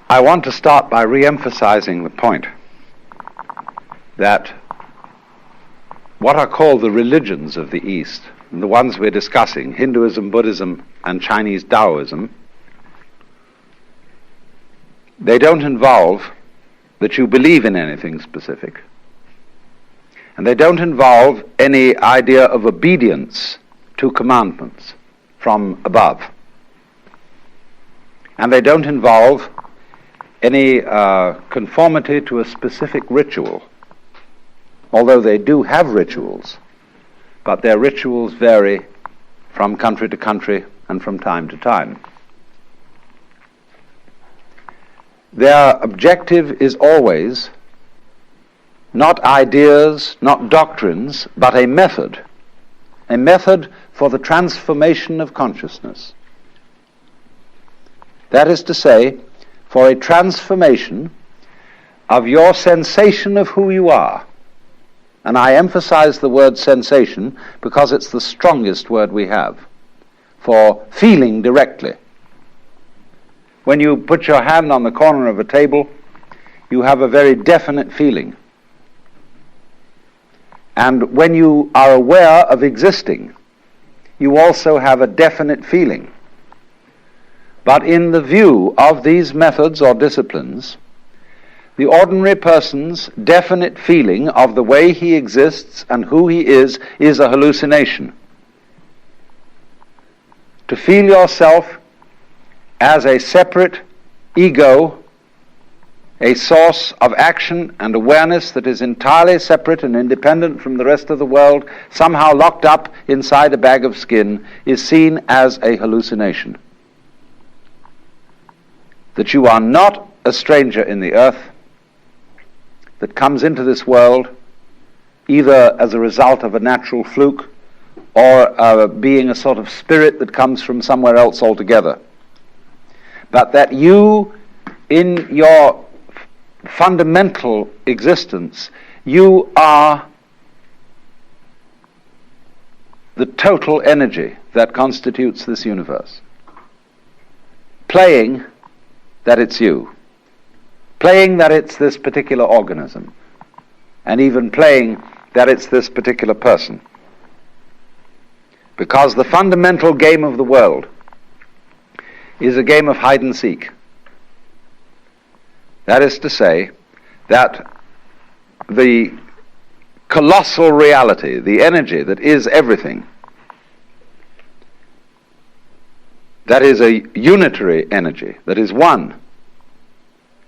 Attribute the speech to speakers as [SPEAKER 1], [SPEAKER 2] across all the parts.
[SPEAKER 1] I want to start by re-emphasizing the point that what are called the religions of the East, the ones we're discussing, Hinduism, Buddhism, and Chinese Taoism, they don't involve that you believe in anything specific, and they don't involve any idea of obedience to commandments from above, and they don't involve any conformity to a specific ritual, although they do have rituals, but their rituals vary from country to country and from time to time. Their objective is always not ideas, not doctrines, but a method for the transformation of consciousness. That is to say, for a transformation of your sensation of who you are. And I emphasize the word sensation because it's the strongest word we have for feeling directly. When you put your hand on the corner of a table, you have a very definite feeling. And when you are aware of existing, you also have a definite feeling. But in the view of these methods or disciplines, the ordinary person's definite feeling of the way he exists and who he is a hallucination. To feel yourself as a separate ego, a source of action and awareness that is entirely separate and independent from the rest of the world, somehow locked up inside a bag of skin, is seen as a hallucination. That you are not a stranger in the earth, that comes into this world either as a result of a natural fluke or being a sort of spirit that comes from somewhere else altogether. But that you, in your fundamental existence, you are the total energy that constitutes this universe, playing that it's you, playing that it's this particular organism, and even playing that it's this particular person. Because the fundamental game of the world is a game of hide and seek. That is to say, that the colossal reality, the energy that is everything, that is a unitary energy, that is one,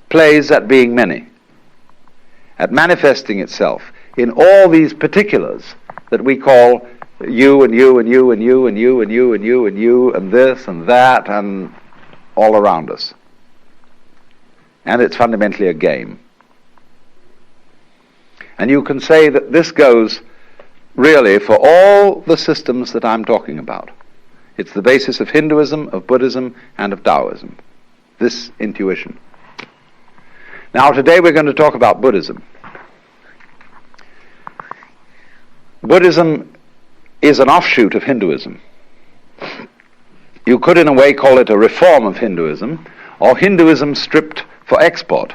[SPEAKER 1] plays at being many, at manifesting itself in all these particulars that we call you and you and you and you and you and you and you and you and this and that and all around us. And it's fundamentally a game. And you can say that this goes really for all the systems that I'm talking about. It's the basis of Hinduism, of Buddhism, and of Taoism, this intuition. Now today we're going to talk about Buddhism. Buddhism is an offshoot of Hinduism. You could in a way call it a reform of Hinduism, or Hinduism stripped for export.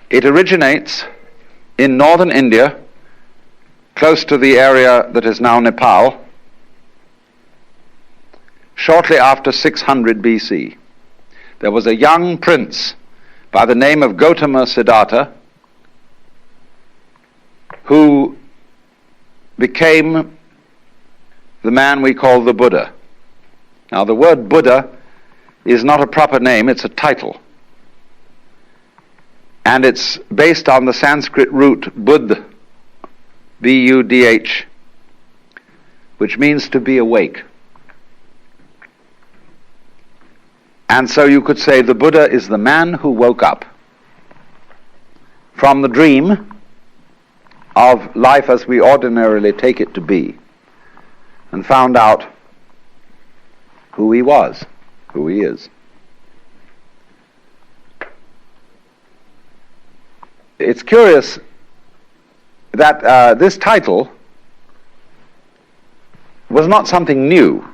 [SPEAKER 1] It originates in northern India, close to the area that is now Nepal, shortly after 600 BC. There was a young prince by the name of Gautama Siddhartha who became the man we call the Buddha. Now the word Buddha is not a proper name, it's a title. And it's based on the Sanskrit root Buddh, B-U-D-H, which means to be awake. And so you could say the Buddha is the man who woke up from the dream of life as we ordinarily take it to be and found out who he was, who he is. It's curious that this title was not something new.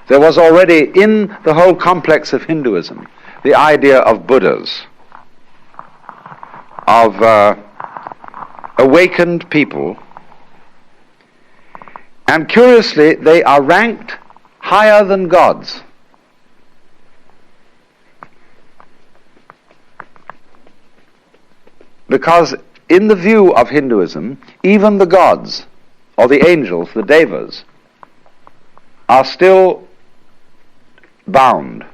[SPEAKER 1] There was already in the whole complex of Hinduism the idea of Buddhas, of awakened people, and curiously they are ranked higher than gods. Because in the view of Hinduism, even the gods, or the angels, the devas, are still bound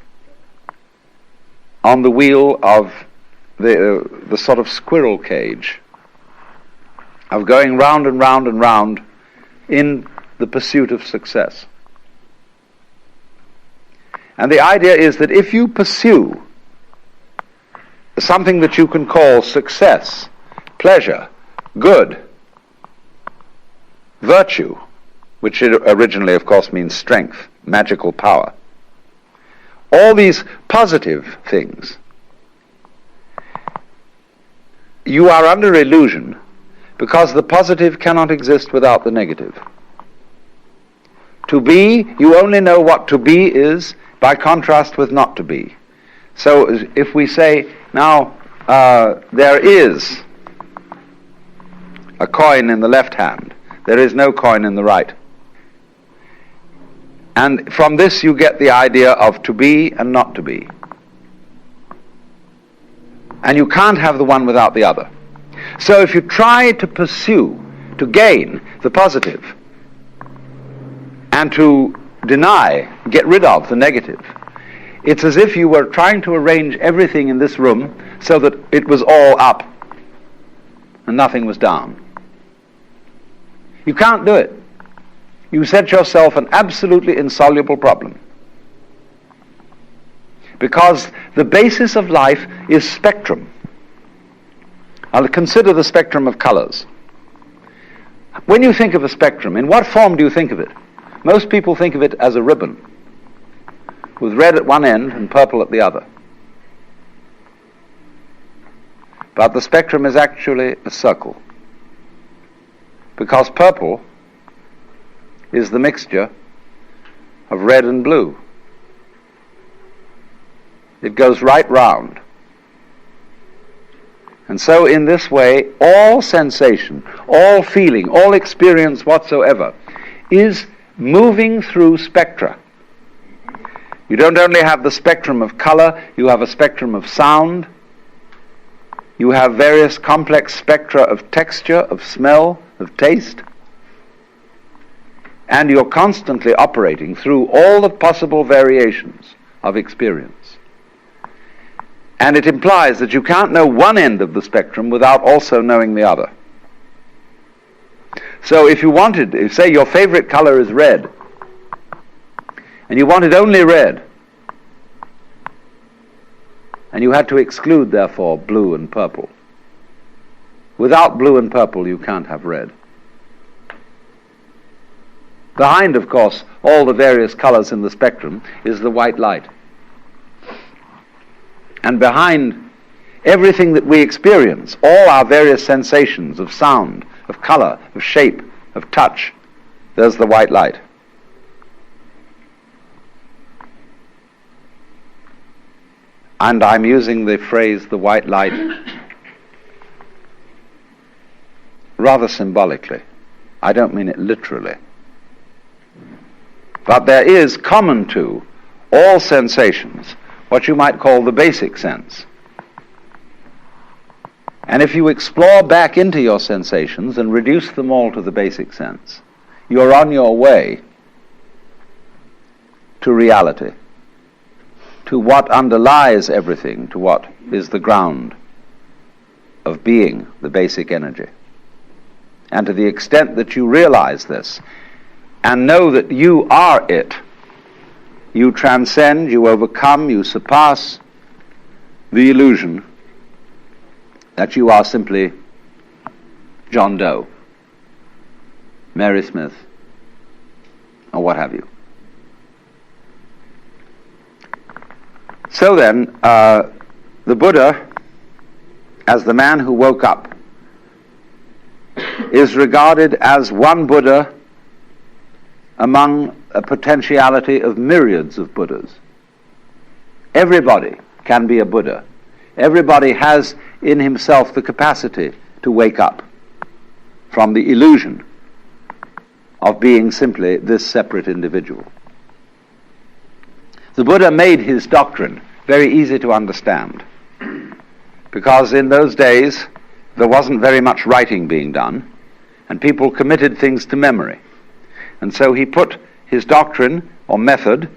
[SPEAKER 1] on the wheel of the sort of squirrel cage of going round and round and round in the pursuit of success. And the idea is that if you pursue something that you can call success, pleasure, good, virtue, which originally of course means strength, magical power, all these positive things, you are under illusion, because the positive cannot exist without the negative. To be, you only know what to be is by contrast with not to be. So if we say, now, there is a coin in the left hand, there is no coin in the right. And from this you get the idea of to be and not to be. And you can't have the one without the other. So if you try to pursue, to gain the positive, and to deny, get rid of the negative, it's as if you were trying to arrange everything in this room so that it was all up and nothing was down. You can't do it. You set yourself an absolutely insoluble problem. Because the basis of life is spectrum. I'll consider the spectrum of colors. When you think of a spectrum, in what form do you think of it? Most people think of it as a ribbon, with red at one end and purple at the other. But the spectrum is actually a circle, because purple is the mixture of red and blue. It goes right round. And so in this way, all sensation, all feeling, all experience whatsoever is moving through spectra. You don't only have the spectrum of color, you have a spectrum of sound, you have various complex spectra of texture, of smell, of taste, and you're constantly operating through all the possible variations of experience. And it implies that you can't know one end of the spectrum without also knowing the other. So if you wanted, if say your favorite color is red, and you wanted only red, and you had to exclude, therefore, blue and purple. Without blue and purple, you can't have red. Behind, of course, all the various colors in the spectrum is the white light. And behind everything that we experience, all our various sensations of sound, of color, of shape, of touch, there's the white light. And I'm using the phrase the white light rather symbolically. I don't mean it literally. But there is common to all sensations what you might call the basic sense. And if you explore back into your sensations and reduce them all to the basic sense, you're on your way to reality, to what underlies everything, to what is the ground of being, the basic energy. And to the extent that you realize this and know that you are it, you transcend, you overcome, you surpass the illusion that you are simply John Doe, Mary Smith, or what have you. So then, the Buddha, as the man who woke up, is regarded as one Buddha among a potentiality of myriads of Buddhas. Everybody can be a Buddha. Everybody has in himself the capacity to wake up from the illusion of being simply this separate individual. The Buddha made his doctrine very easy to understand, because in those days there wasn't very much writing being done, and people committed things to memory. And so he put his doctrine or method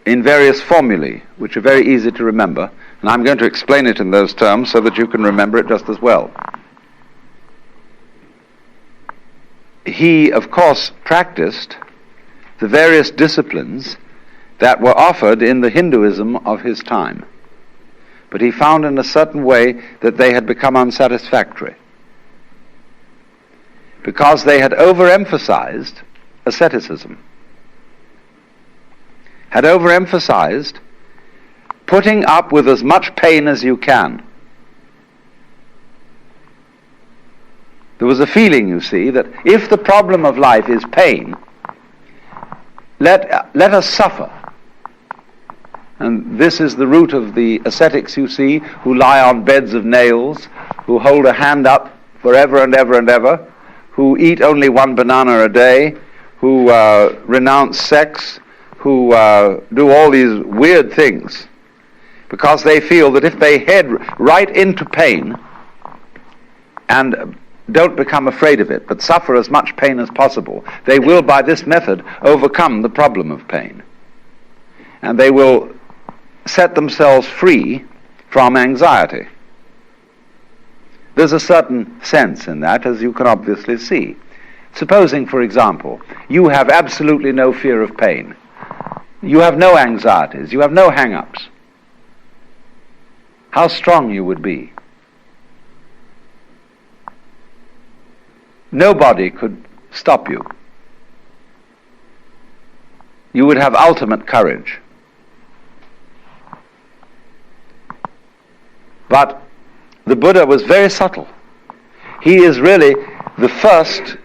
[SPEAKER 1] in various formulae, which are very easy to remember, and I'm going to explain it in those terms so that you can remember it just as well. He, of course, practiced the various disciplines that were offered in the Hinduism of his time, but he found in a certain way that they had become unsatisfactory, because they had overemphasized asceticism, had overemphasized putting up with as much pain as you can. There was a feeling, you see, that if the problem of life is pain, let us suffer. And this is the root of the ascetics, you see, who lie on beds of nails, who hold a hand up forever and ever and ever, who eat only one banana a day, who renounce sex, who do all these weird things, because they feel that if they head right into pain and don't become afraid of it, but suffer as much pain as possible, they will, by this method, overcome the problem of pain. And they will set themselves free from anxiety. There's a certain sense in that, as you can obviously see. Supposing, for example, you have absolutely no fear of pain. You have no anxieties. You have no hang-ups. How strong you would be. Nobody could stop you. You would have ultimate courage. But the Buddha was very subtle. He is really the first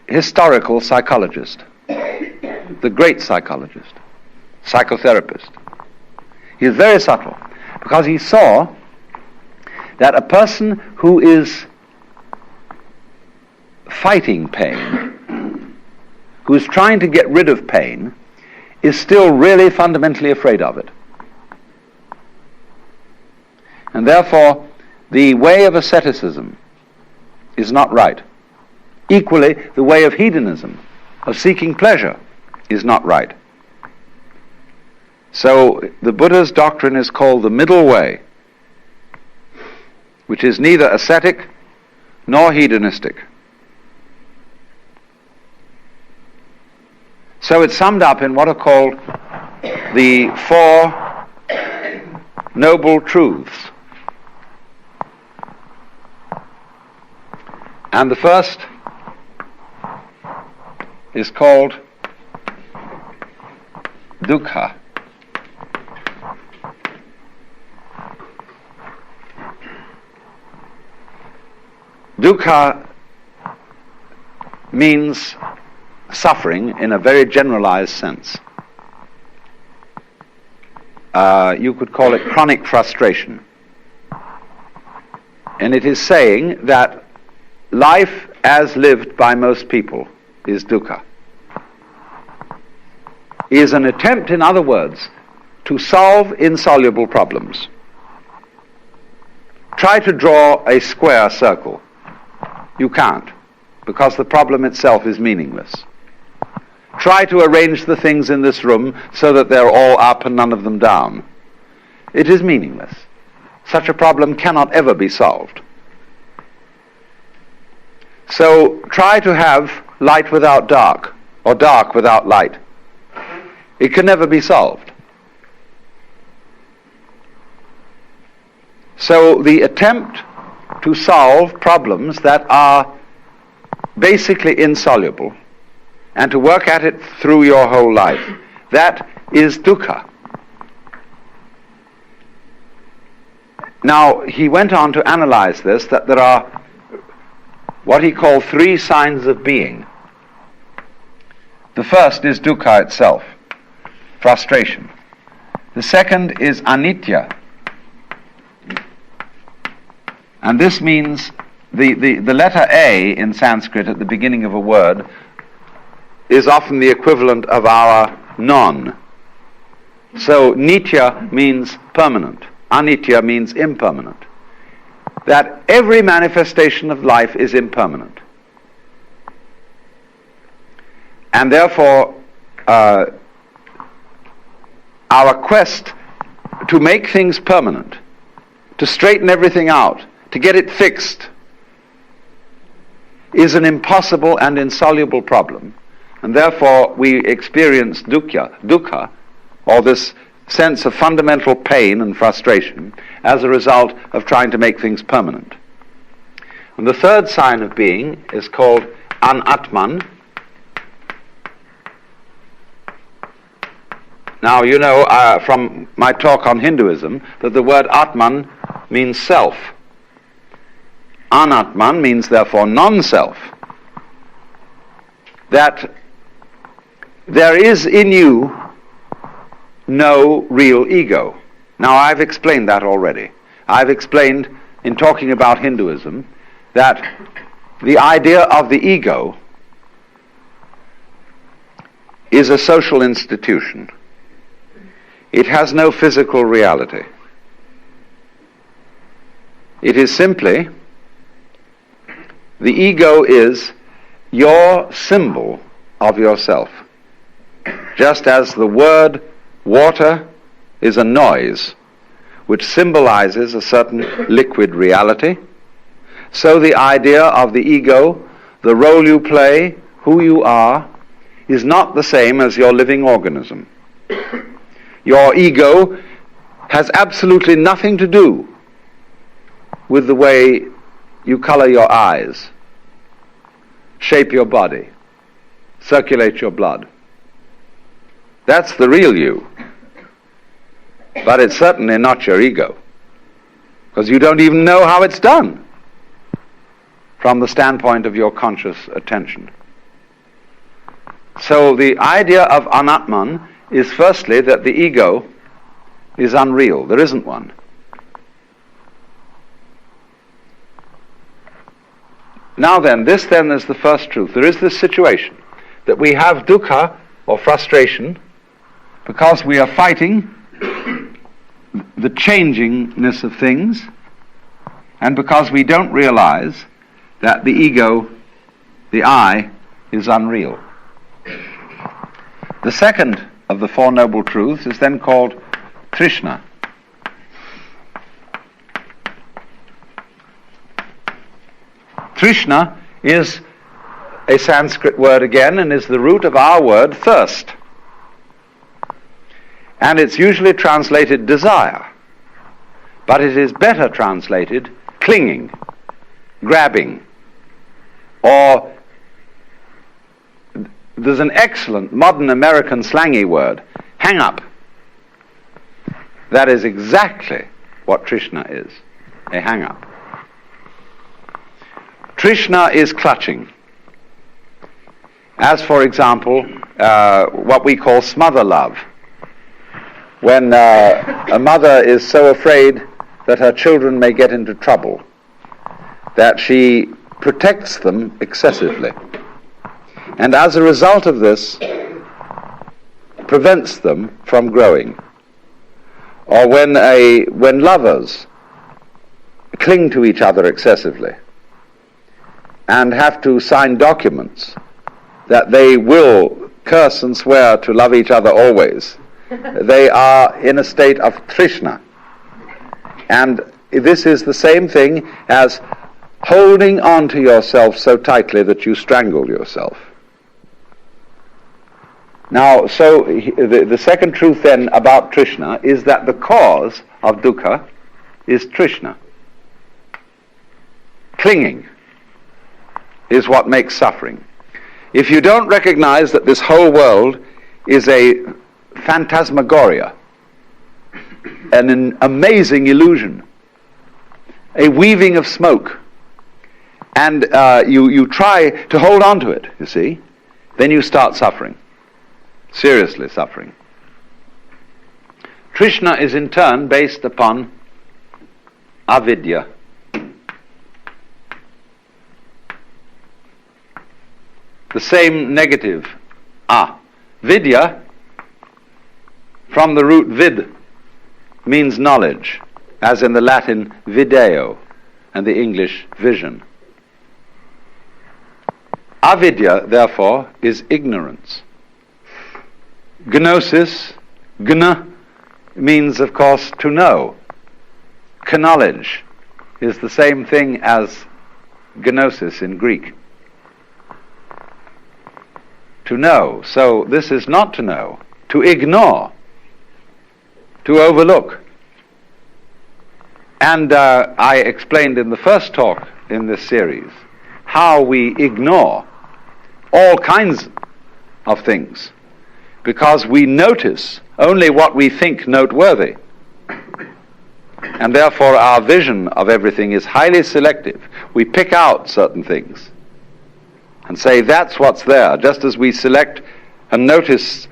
[SPEAKER 1] historical psychologist, the great psychologist, psychotherapist. He is very subtle, because he saw that a person who is fighting pain, who is trying to get rid of pain, is still really fundamentally afraid of it. And therefore, the way of asceticism is not right. Equally, the way of hedonism, of seeking pleasure, is not right. So the Buddha's doctrine is called the middle way, which is neither ascetic nor hedonistic. So it's summed up in what are called the Four Noble Truths. And the first is called dukkha. Dukkha means suffering in a very generalized sense. You could call it chronic frustration. And it is saying that life as lived by most people is dukkha. Is an attempt, in other words, to solve insoluble problems. Try to draw a square circle. You can't, because the problem itself is meaningless. Try to arrange the things in this room so that they're all up and none of them down. It is meaningless. Such a problem cannot ever be solved. So try to have light without dark, or dark without light. It can never be solved. So the attempt to solve problems that are basically insoluble, and to work at it through your whole life, that is dukkha. Now, he went on to analyze this, that there are what he called three signs of being. The first is dukkha itself, frustration. The second is anitya. And this means the letter A in Sanskrit at the beginning of a word is often the equivalent of our non. So nitya means permanent. Anitya means impermanent. That every manifestation of life is impermanent. And therefore, our quest to make things permanent, to straighten everything out, to get it fixed, is an impossible and insoluble problem. And therefore, we experience dukkha, or this sense of fundamental pain and frustration, as a result of trying to make things permanent. And the third sign of being is called anatman. Now, you know from my talk on Hinduism that the word atman means self. Anatman means therefore non-self. That there is in you no real ego. Now, I've explained that already. I've explained in talking about Hinduism that the idea of the ego is a social institution. It has no physical reality. It is simply, the ego is your symbol of yourself. Just as the word water is a noise which symbolizes a certain liquid reality, so the idea of the ego, the role you play, who you are, is not the same as your living organism. Your ego has absolutely nothing to do with the way you color your eyes, shape your body, circulate your blood. That's the real you. But it's certainly not your ego, because you don't even know how it's done from the standpoint of your conscious attention. So the idea of anatman is firstly that the ego is unreal. There isn't one. Now then, this then is the first truth. There is this situation that we have dukkha, or frustration, because we are fighting the changingness of things, and because we don't realize that the ego, the I, is unreal. The second of the Four Noble Truths is then called Trishna. Trishna is a Sanskrit word again, and is the root of our word thirst. And it's usually translated desire, but it is better translated clinging, grabbing, or there's an excellent modern American slangy word, hang up. That is exactly what Trishna is, a hang up. Trishna is clutching. As, for example, what we call smother love. When a mother is so afraid that her children may get into trouble that she protects them excessively. And as a result of this, prevents them from growing. Or when lovers cling to each other excessively and have to sign documents that they will curse and swear to love each other always, they are in a state of trishna. And this is the same thing as holding on to yourself so tightly that you strangle yourself. Now, so the second truth then about Trishna is that the cause of dukkha is Trishna. Clinging is what makes suffering. If you don't recognize that this whole world is a phantasmagoria, an amazing illusion, a weaving of smoke, and you try to hold on to it, you see, then you start suffering. seriously suffering. Trishna is in turn based upon avidya. The same negative, vidya, from the root vid, means knowledge, as in the Latin video and the English vision. Avidya, therefore, is ignorance. Gnosis, gna, means, of course, to know. Knowledge is the same thing as gnosis in Greek. To know. So this is not to know, to ignore, to overlook. And I explained in the first talk in this series how we ignore all kinds of things because we notice only what we think noteworthy. And therefore our vision of everything is highly selective. We pick out certain things and say that's what's there, just as we select and notice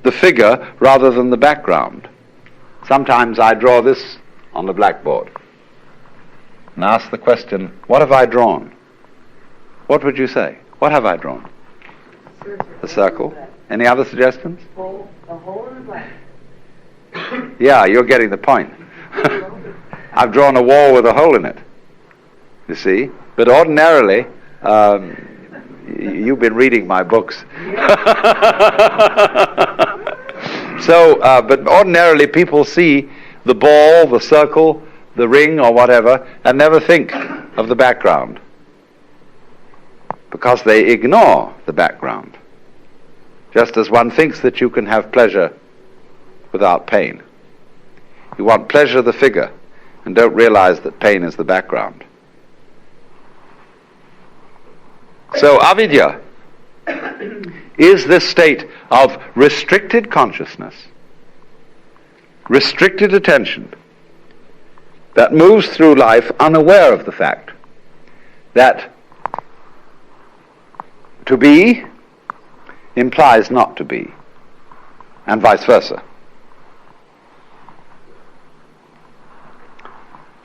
[SPEAKER 1] the figure rather than the background. Sometimes I draw this on the blackboard and ask the question, what have I drawn? What would you say? What have I drawn? A circle. Any other suggestions?
[SPEAKER 2] A hole in the black.
[SPEAKER 1] Yeah, you're getting the point. I've drawn a wall with a hole in it, you see. But ordinarily, you've been reading my books. But ordinarily people see the ball, the circle, the ring or whatever, and never think of the background because they ignore the background. Just as one thinks that you can have pleasure without pain. You want pleasure of the figure and don't realize that pain is the background. So avidya is this state of restricted consciousness, restricted attention, that moves through life unaware of the fact that to be implies not to be, and vice versa.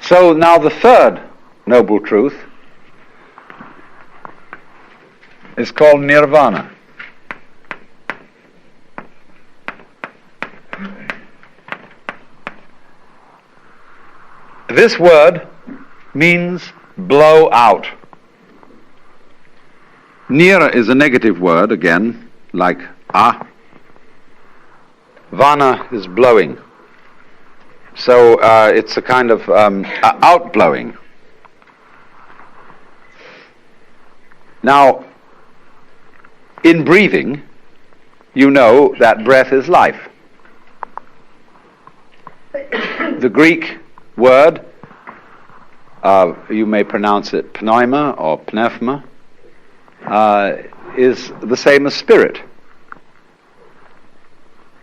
[SPEAKER 1] So now the third noble truth is called nirvana. This word means blow out. Nira is a negative word, again, like Vana is blowing. So it's a kind of outblowing. Now, in breathing, you know that breath is life. The Greek word, you may pronounce it pneuma or pneuma, is the same as spirit.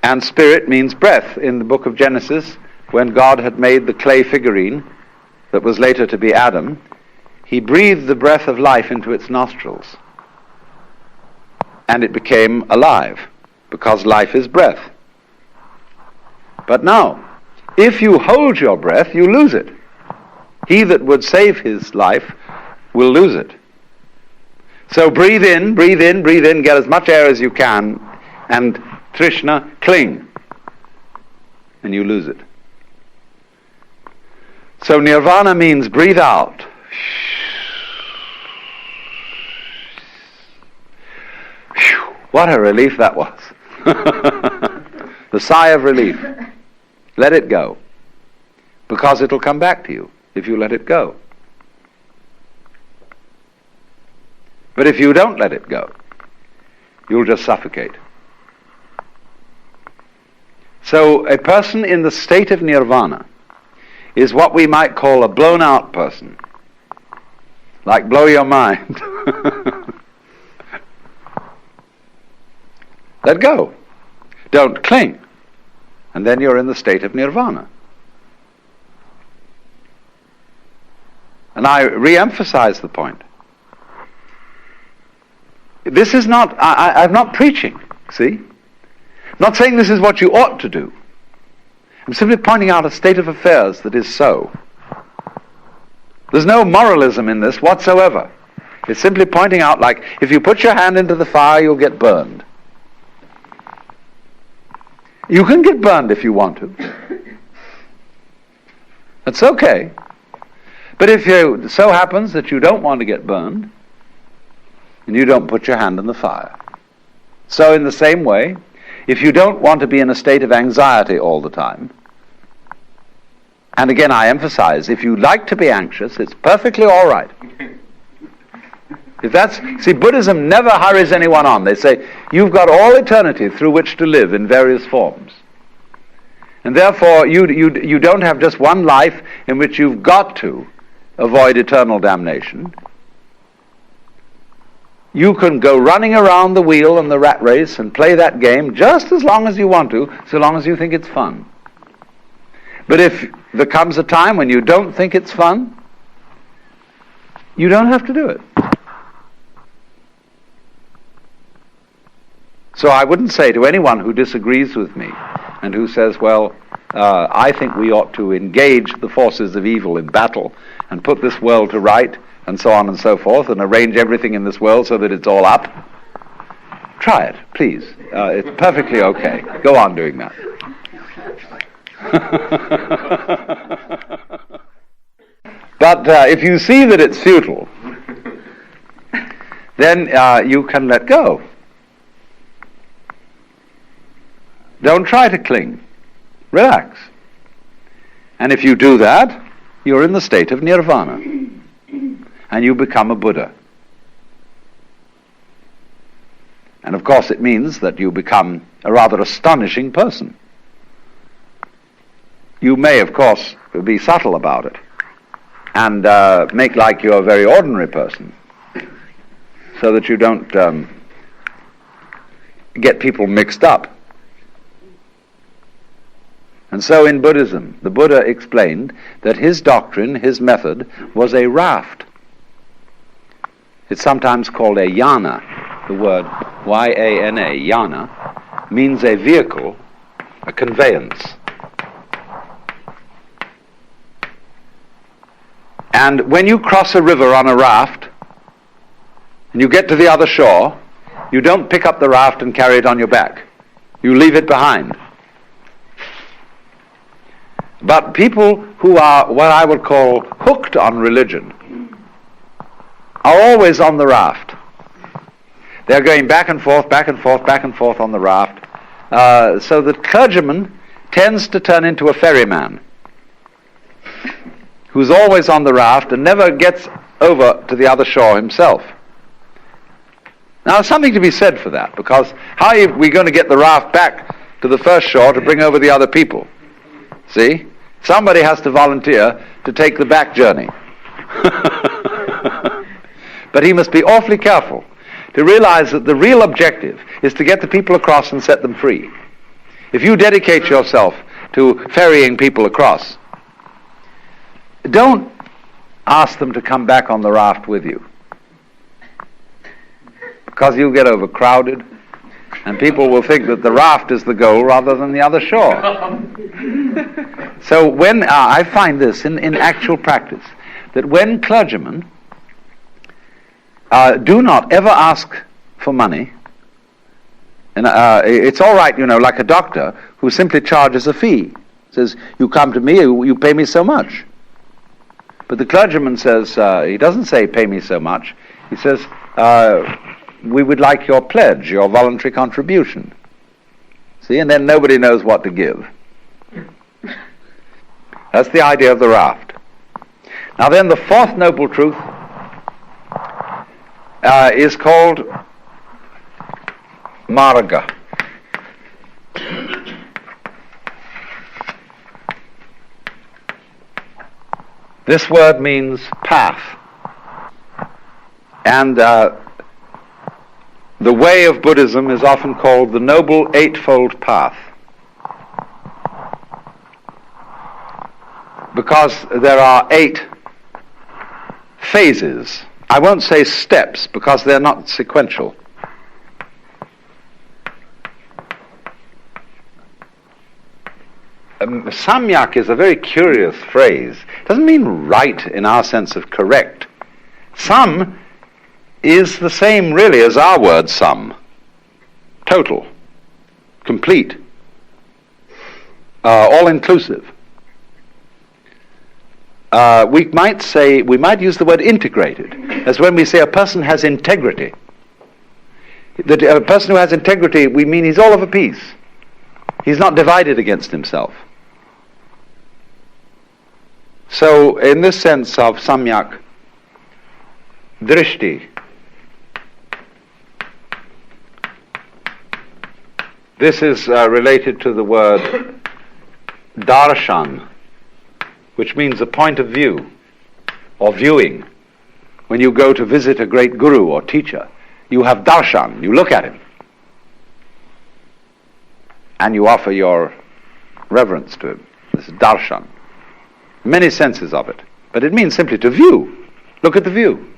[SPEAKER 1] And spirit means breath. In the book of Genesis, when God had made the clay figurine that was later to be Adam, he breathed the breath of life into its nostrils. And it became alive, because life is breath. But now, if you hold your breath, you lose it. He that would save his life will lose it. So breathe in, breathe in, breathe in, get as much air as you can, and Trishna, cling, and you lose it. So nirvana means breathe out. What a relief that was. The sigh of relief. Let it go. Because it'll come back to you if you let it go. But if you don't let it go, you'll just suffocate. So a person in the state of nirvana is what we might call a blown out person. Like blow your mind. Let go. Don't cling. And then you're in the state of nirvana. And I re-emphasize the point. This is not, I'm not preaching, see? not saying this is what you ought to do. I'm simply pointing out a state of affairs that is so. There's no moralism in this whatsoever. It's simply pointing out, like, if you put your hand into the fire, you'll get burned. You can get burned if you want to. That's okay. But if it so happens that you don't want to get burned, then you don't put your hand in the fire. So in the same way, if you don't want to be in a state of anxiety all the time, and again I emphasize, if you like to be anxious, it's perfectly all right. See, Buddhism never hurries anyone on. They say, you've got all eternity through which to live in various forms. And therefore, you don't have just one life in which you've got to avoid eternal damnation. You can go running around the wheel and the rat race and play that game just as long as you want to, so long as you think it's fun. But if there comes a time when you don't think it's fun, you don't have to do it. So I wouldn't say to anyone who disagrees with me and who says, well, I think we ought to engage the forces of evil in battle and put this world to right and so on and so forth and arrange everything in this world so that it's all up. Try it, please. It's perfectly okay. Go on doing that. But if you see that it's futile, then you can let go. Don't try to cling. Relax. And if you do that, you're in the state of nirvana. And you become a Buddha. And of course it means that you become a rather astonishing person. You may, of course, be subtle about it and make like you're a very ordinary person so that you don't get people mixed up. And so in Buddhism, the Buddha explained that his doctrine, his method, was a raft. It's sometimes called a yana. The word Y-A-N-A, yana, means a vehicle, a conveyance. And when you cross a river on a raft, and you get to the other shore, you don't pick up the raft and carry it on your back. You leave it behind. But people who are what I would call hooked on religion are always on the raft. They're going back and forth, back and forth, back and forth on the raft. So the clergyman tends to turn into a ferryman who's always on the raft and never gets over to the other shore himself. Now, there's something to be said for that, because how are we going to get the raft back to the first shore to bring over the other people? See? Somebody has to volunteer to take the back journey. But he must be awfully careful to realize that the real objective is to get the people across and set them free. If you dedicate yourself to ferrying people across, don't ask them to come back on the raft with you, because you'll get overcrowded and people will think that the raft is the goal rather than the other shore. So when I find this in actual practice, that when clergymen do not ever ask for money, and it's all right, like a doctor who simply charges a fee, says, you come to me, you pay me so much. But the clergyman says, he doesn't say pay me so much, he says, we would like your pledge, your voluntary contribution. See, and then nobody knows what to give. That's the idea of the raft. Now then, the fourth noble truth is called marga. This word means path. And the way of Buddhism is often called the Noble Eightfold Path, because there are 8 phases. I won't say steps, because they're not sequential. Samyak is a very curious phrase. It doesn't mean right in our sense of correct. Sam is the same really as our word sum. Total, complete, all-inclusive. We might use the word integrated, as when we say a person has integrity. That a person who has integrity, we mean he's all of a piece. He's not divided against himself. So, in this sense of samyak drishti, this is related to the word darshan, which means a point of view or viewing. When you go to visit a great guru or teacher, you have darshan, you look at him and you offer your reverence to him. This is darshan. Many senses of it, but it means simply to view. Look at the view.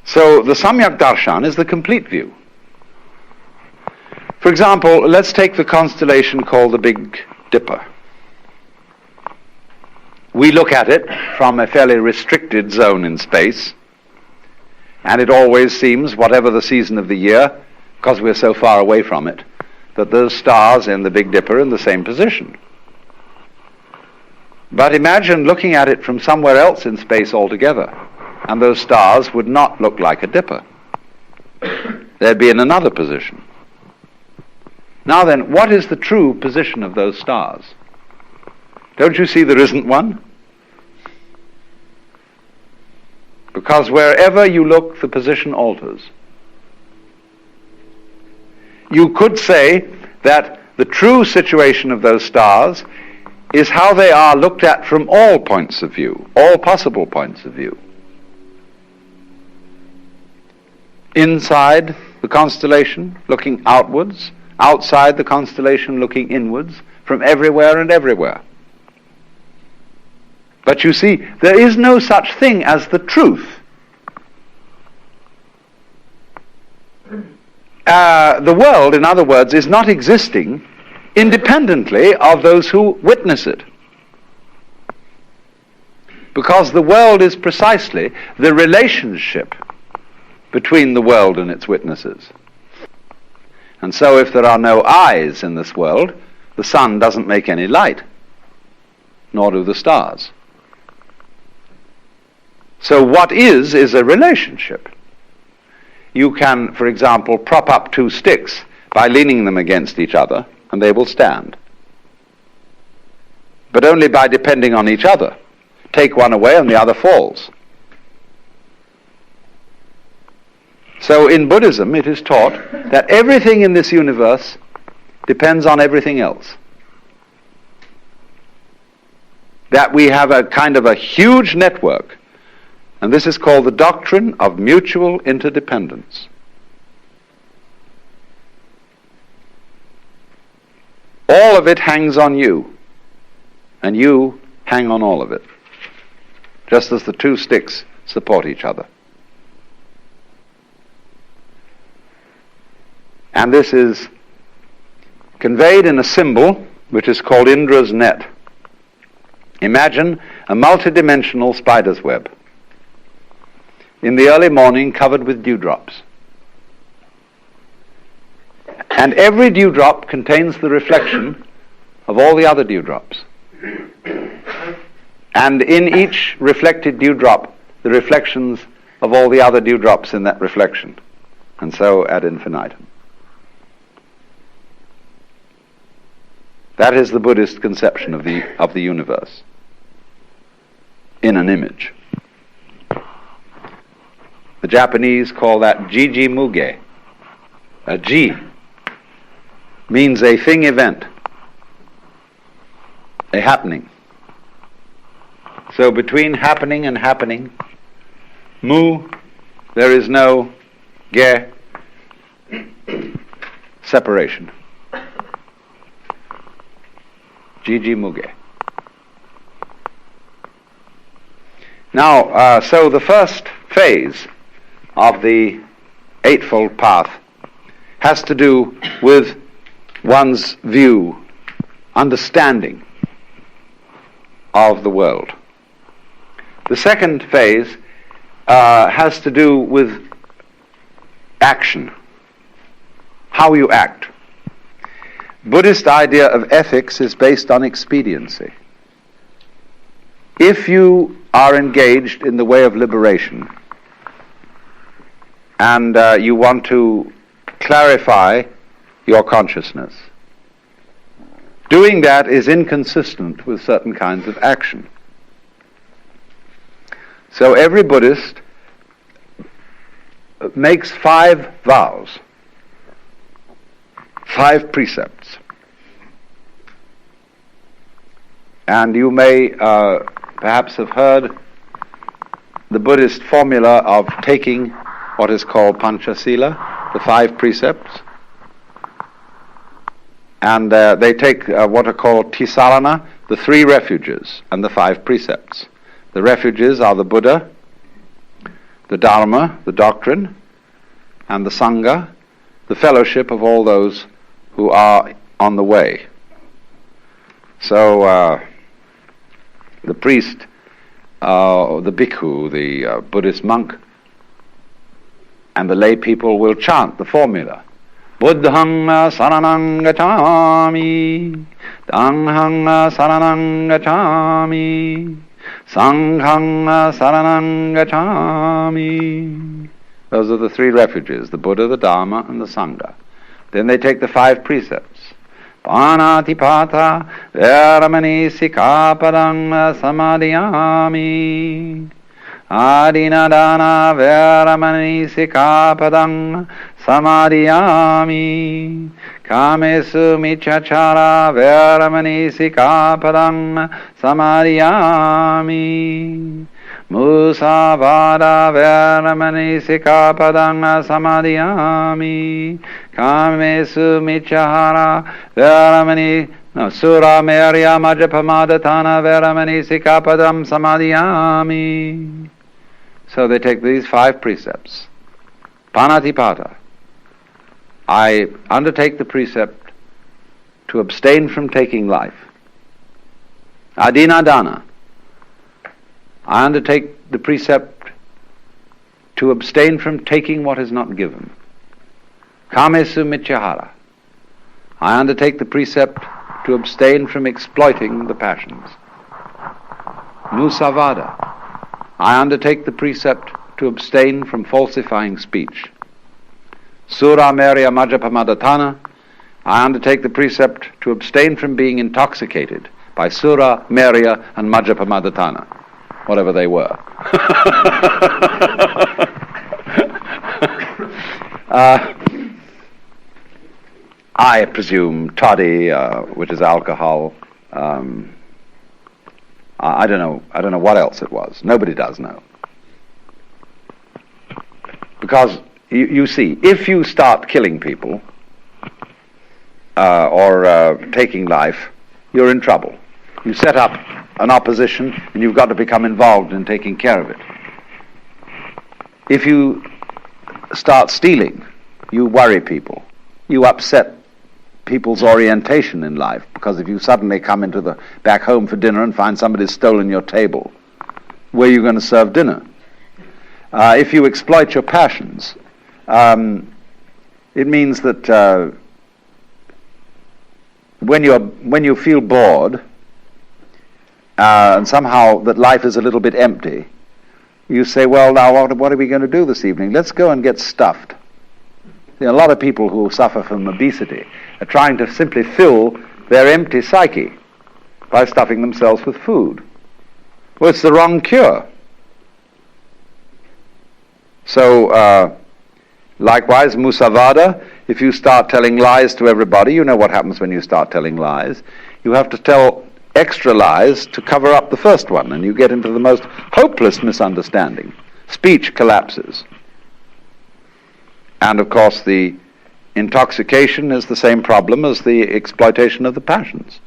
[SPEAKER 1] So the samyak darshan is the complete view. For example, let's take the constellation called the Big Dipper. We look at it from a fairly restricted zone in space, and it always seems, whatever the season of the year, because we're so far away from it, that those stars in the Big Dipper are in the same position. But imagine looking at it from somewhere else in space altogether, and those stars would not look like a dipper. They'd be in another position. Now then, what is the true position of those stars? Don't you see there isn't one? Because wherever you look, the position alters. You could say that the true situation of those stars is how they are looked at from all points of view, all possible points of view. Inside the constellation, looking outwards, outside the constellation, looking inwards, from everywhere and everywhere. But you see, there is no such thing as the truth. The world, in other words, is not existing independently of those who witness it. Because the world is precisely the relationship between the world and its witnesses. And so if there are no eyes in this world, the sun doesn't make any light, nor do the stars. So what is a relationship. You can, for example, prop up two sticks by leaning them against each other, and they will stand. But only by depending on each other. Take one away and the other falls. So in Buddhism it is taught that everything in this universe depends on everything else. That we have a kind of a huge network, and this is called the doctrine of mutual interdependence. All of it hangs on you, and you hang on all of it, just as the two sticks support each other. And this is conveyed in a symbol which is called Indra's net. Imagine a multidimensional spider's web in the early morning covered with dewdrops. And every dewdrop contains the reflection of all the other dewdrops. And in each reflected dewdrop, the reflections of all the other dewdrops in that reflection. And so ad infinitum. That is the Buddhist conception of the universe in an image. The Japanese call that jiji muge. A ji means a thing event, a happening. So between happening and happening, mu, there is no ge, separation. Jiji muge. Now, so the first phase of the Eightfold Path has to do with one's view understanding of the world. The second phase has to do with action, how you act. Buddhist idea of ethics is based on expediency. If you are engaged in the way of liberation and you want to clarify your consciousness, doing that is inconsistent with certain kinds of action. So every Buddhist makes 5 vows, 5 precepts. And you may perhaps have heard the Buddhist formula of taking what is called Panchasila, the 5 precepts. And they take what are called Tisarana, the 3 refuges, and the 5 precepts. The refuges are the Buddha, the Dharma, the doctrine, and the Sangha, the fellowship of all those who are on the way. So the priest, the bhikkhu, the Buddhist monk, and the lay people will chant the formula. Buddhang saranang gacchami, Dhanghang saranang gacchami, Sanghang saranang gacchami. Those are the 3 refuges, the Buddha, the Dharma, and the Sangha. Then they take the 5 precepts. Panatipata veramani sikapadang samadhiyami. Adinadana veramani sikapadang samadhiyami. Kamesu michachara veramani sikapadang samadhiyami. Musavada veramani sikapadang samadhiyami. Kamesu michahara veramani Sura merya majapamadhatana veramani sikapadam samadhiyami. So they take these 5 precepts. Panatipata. I undertake the precept to abstain from taking life. Adinadana. I undertake the precept to abstain from taking what is not given. Kamesu mityahara. I undertake the precept to abstain from exploiting the passions. Musavada. I undertake the precept to abstain from falsifying speech. Sura merya majapamadhatana. I undertake the precept to abstain from being intoxicated by sura, merya, and majapamadhatana, whatever they were. I presume toddy, which is alcohol. I don't know what else it was. Nobody does know. Because you see, if you start killing people or taking life, you're in trouble. You set up an opposition, and you've got to become involved in taking care of it. If you start stealing, you worry people. You upset people's orientation in life, because if you suddenly come back home for dinner and find somebody's stolen your table, where are you going to serve dinner? If you exploit your passions, it means that when you feel bored and somehow that life is a little bit empty, you say, well, now what are we going to do this evening? Let's go and get stuffed. A lot of people who suffer from obesity are trying to simply fill their empty psyche by stuffing themselves with food. Well, it's the wrong cure. So, likewise, musavada, if you start telling lies to everybody, you know what happens when you start telling lies. You have to tell extra lies to cover up the first one, and you get into the most hopeless misunderstanding. Speech collapses. And of course the intoxication is the same problem as the exploitation of the passions.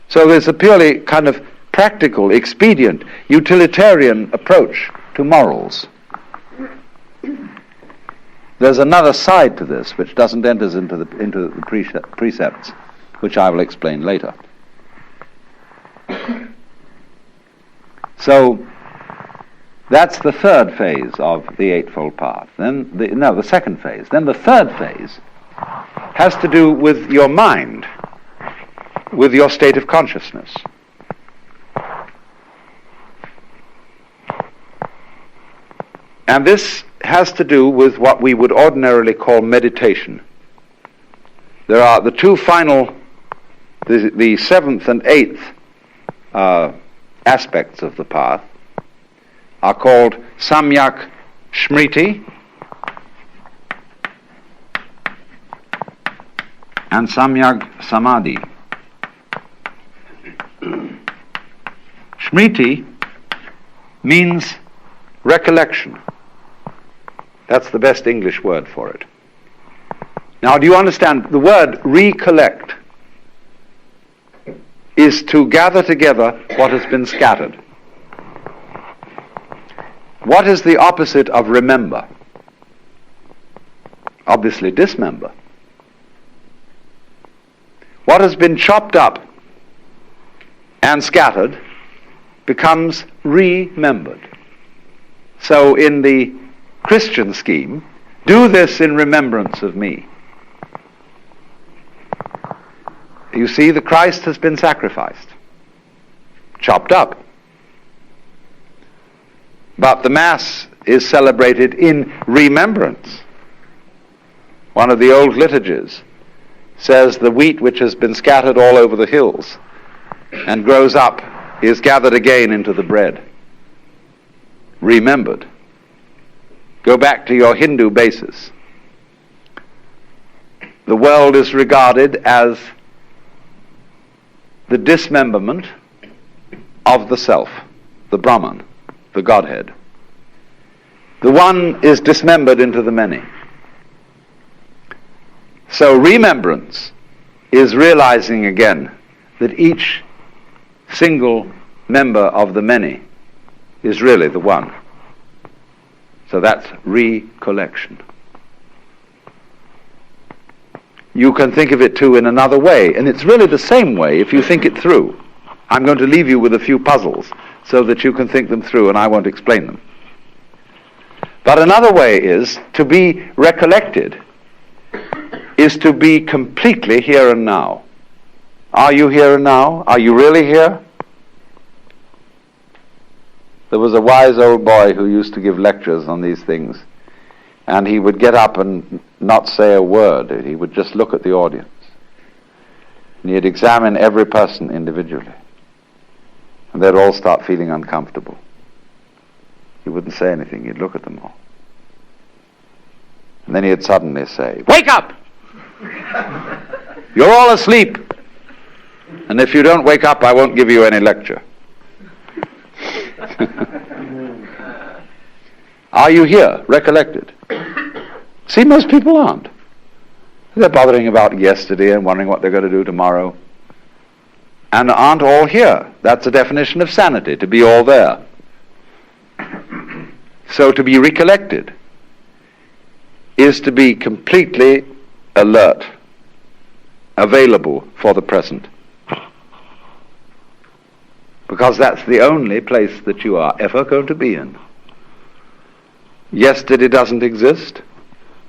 [SPEAKER 1] So there's a purely kind of practical, expedient, utilitarian approach to morals. There's another side to this which doesn't enter into the precepts, which I will explain later. So that's the third phase of the Eightfold Path. Then the second phase. Then the third phase has to do with your mind, with your state of consciousness. And this has to do with what we would ordinarily call meditation. There are the two final, the seventh and eighth aspects of the path are called Samyak Smriti and Samyak Samadhi. Smriti means recollection. That's the best English word for it. Now, do you understand? The word recollect is to gather together what has been scattered. What is the opposite of remember? Obviously, dismember. What has been chopped up and scattered becomes remembered. So in the Christian scheme, do this in remembrance of me. You see, the Christ has been sacrificed, chopped up. But the Mass is celebrated in remembrance. One of the old liturgies says the wheat which has been scattered all over the hills and grows up is gathered again into the bread. Remembered. Go back to your Hindu basis. The world is regarded as the dismemberment of the self, the Brahman, the Godhead. The one is dismembered into the many. So remembrance is realizing again that each single member of the many is really the one. So that's recollection. You can think of it too in another way, and it's really the same way if you think it through. I'm going to leave you with a few puzzles so that you can think them through, and I won't explain them. But another way is to be recollected, is to be completely here and now. Are you here and now? Are you really here? There was a wise old boy who used to give lectures on these things, and he would get up and not say a word. He would just look at the audience. And he'd examine every person individually. And they'd all start feeling uncomfortable. He wouldn't say anything. He'd look at them all. And then he'd suddenly say, "Wake up! You're all asleep. And if you don't wake up, I won't give you any lecture." Are you here, recollected? See, most people aren't. They're bothering about yesterday and wondering what they're going to do tomorrow. And aren't all here. That's the definition of sanity, to be all there. So to be recollected is to be completely alert, available for the present. Because that's the only place that you are ever going to be in. Yesterday doesn't exist.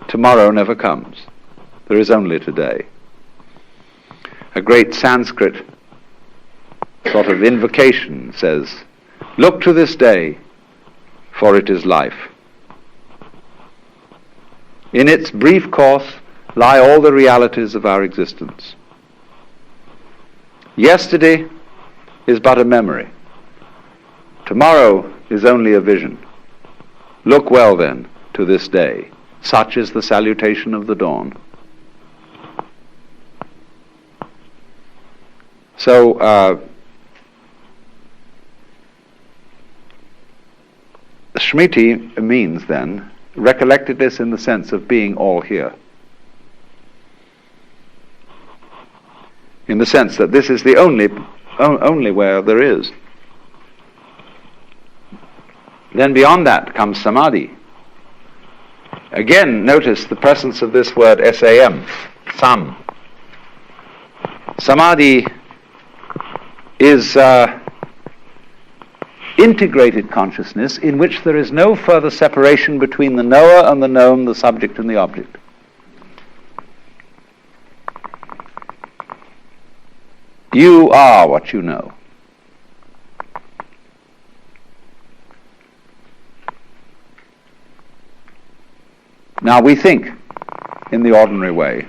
[SPEAKER 1] Tomorrow never comes. There is only today. A great Sanskrit sort of invocation says, "Look to this day, for it is life." In its brief course lie all the realities of our existence. Yesterday is but a memory. Tomorrow is only a vision. Look well then to this day. Such is the salutation of the dawn. So, Smriti means then recollectedness in the sense of being all here. In the sense that this is the only where there is. Then beyond that comes samadhi. Again, notice the presence of this word SAM, sam. Samadhi is integrated consciousness in which there is no further separation between the knower and the known, the subject and the object. You are what you know. Now we think in the ordinary way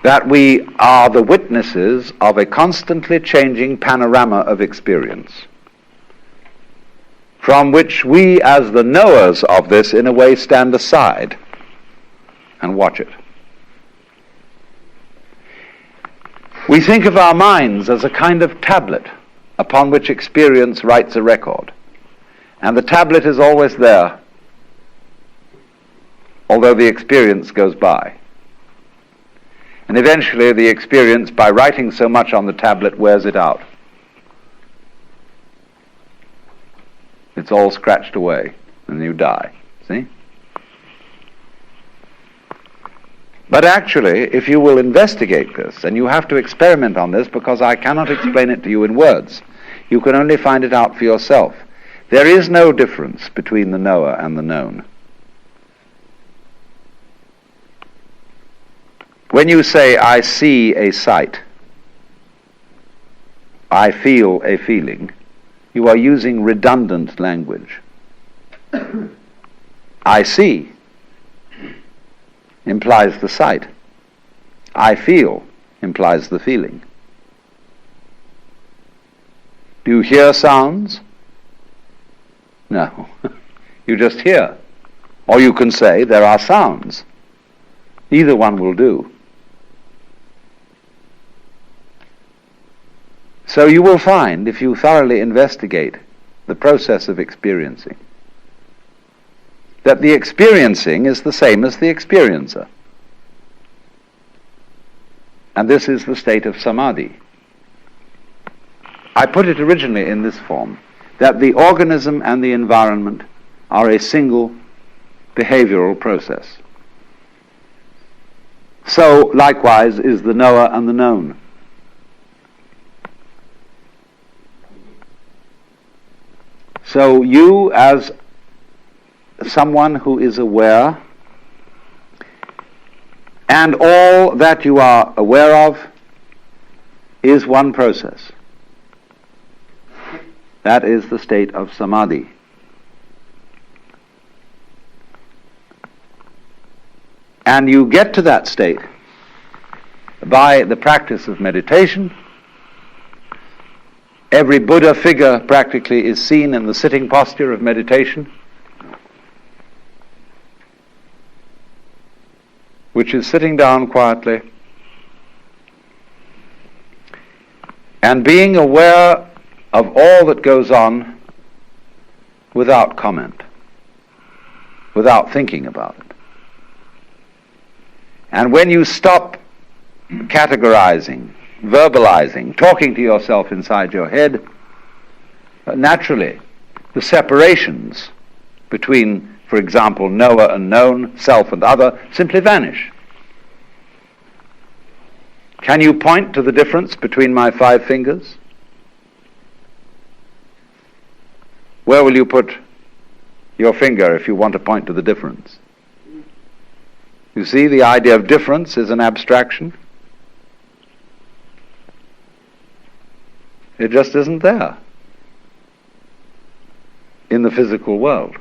[SPEAKER 1] that we are the witnesses of a constantly changing panorama of experience, from which we as the knowers of this in a way stand aside and watch it. We think of our minds as a kind of tablet upon which experience writes a record, and the tablet is always there, although the experience goes by. And eventually the experience, by writing so much on the tablet, wears it out. It's all scratched away, and you die. See? But actually, if you will investigate this, and you have to experiment on this because I cannot explain it to you in words, you can only find it out for yourself. There is no difference between the knower and the known. When you say, I see a sight, I feel a feeling, you are using redundant language. I see implies the sight. I feel implies the feeling. Do you hear sounds? No. You just hear. Or you can say, there are sounds. Either one will do. So you will find, if you thoroughly investigate the process of experiencing, that the experiencing is the same as the experiencer. And this is the state of samadhi. I put it originally in this form, that the organism and the environment are a single behavioral process. So, likewise, is the knower and the known. So you, as someone who is aware, and all that you are aware of is one process. That is the state of samadhi. And you get to that state by the practice of meditation. Every Buddha figure practically is seen in the sitting posture of meditation, which is sitting down quietly and being aware of all that goes on without comment, without thinking about it. And when you stop categorizing, verbalizing, talking to yourself inside your head, naturally the separations between, for example, knower and known, self and other, simply vanish. Can you point to the difference between my 5 fingers? Where will you put your finger if you want to point to the difference? You see, the idea of difference is an abstraction. It just isn't there in the physical world.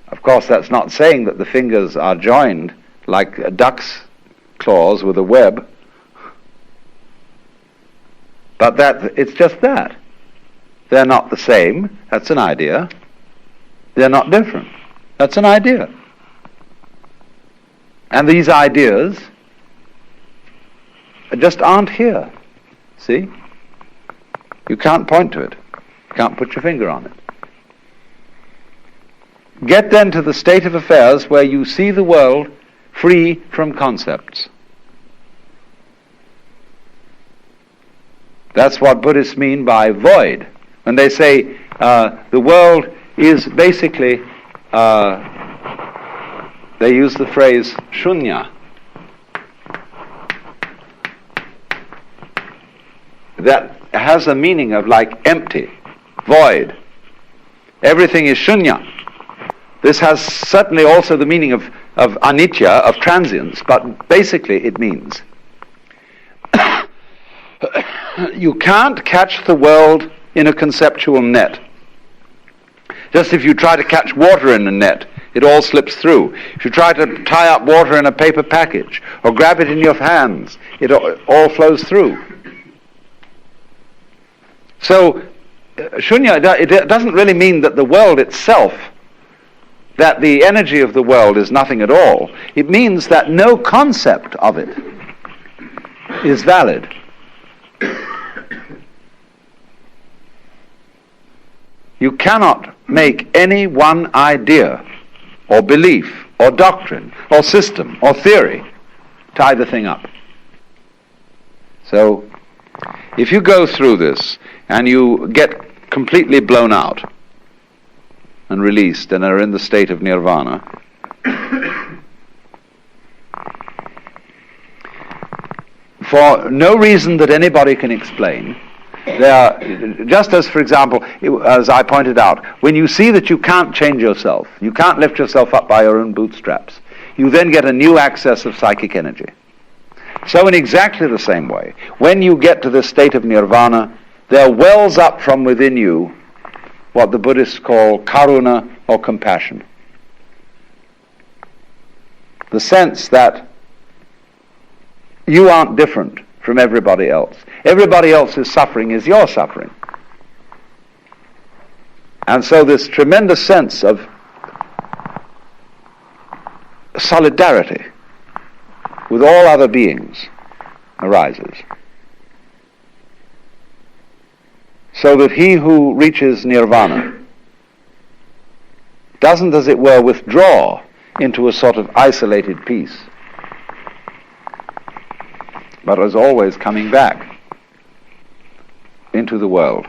[SPEAKER 1] Of course, that's not saying that the fingers are joined like a duck's claws with a web, but that it's just that. They're not the same. That's an idea. They're not different. That's an idea. And these ideas just aren't here. See? You can't point to it. You can't put your finger on it. Get then to the state of affairs where you see the world free from concepts. That's what Buddhists mean by void. When they say the world is basically they use the phrase shunya. That has a meaning of like empty, void. Everything is shunya. This has certainly also the meaning of anitya, of transience, but basically it means you can't catch the world in a conceptual net. Just if you try to catch water in a net, it all slips through. If you try to tie up water in a paper package or grab it in your hands, it all flows through. So, shunya, it doesn't really mean that the world itself, that the energy of the world is nothing at all. It means that no concept of it is valid. You cannot make any one idea or belief or doctrine or system or theory tie the thing up. So, if you go through this and you get completely blown out and released and are in the state of nirvana, for no reason that anybody can explain, just as, for example, as I pointed out, when you see that you can't change yourself, you can't lift yourself up by your own bootstraps, you then get a new access of psychic energy. So in exactly the same way, when you get to this state of nirvana, there wells up from within you what the Buddhists call karuna, or compassion. The sense that you aren't different from everybody else. Everybody else's suffering is your suffering. And so this tremendous sense of solidarity with all other beings arises. So that he who reaches nirvana doesn't, as it were, withdraw into a sort of isolated peace, but is always coming back into the world,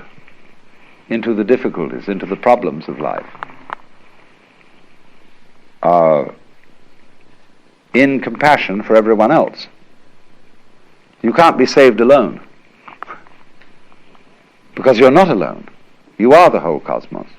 [SPEAKER 1] into the difficulties, into the problems of life, in compassion for everyone else. You can't be saved alone, because you're not alone. You are the whole cosmos.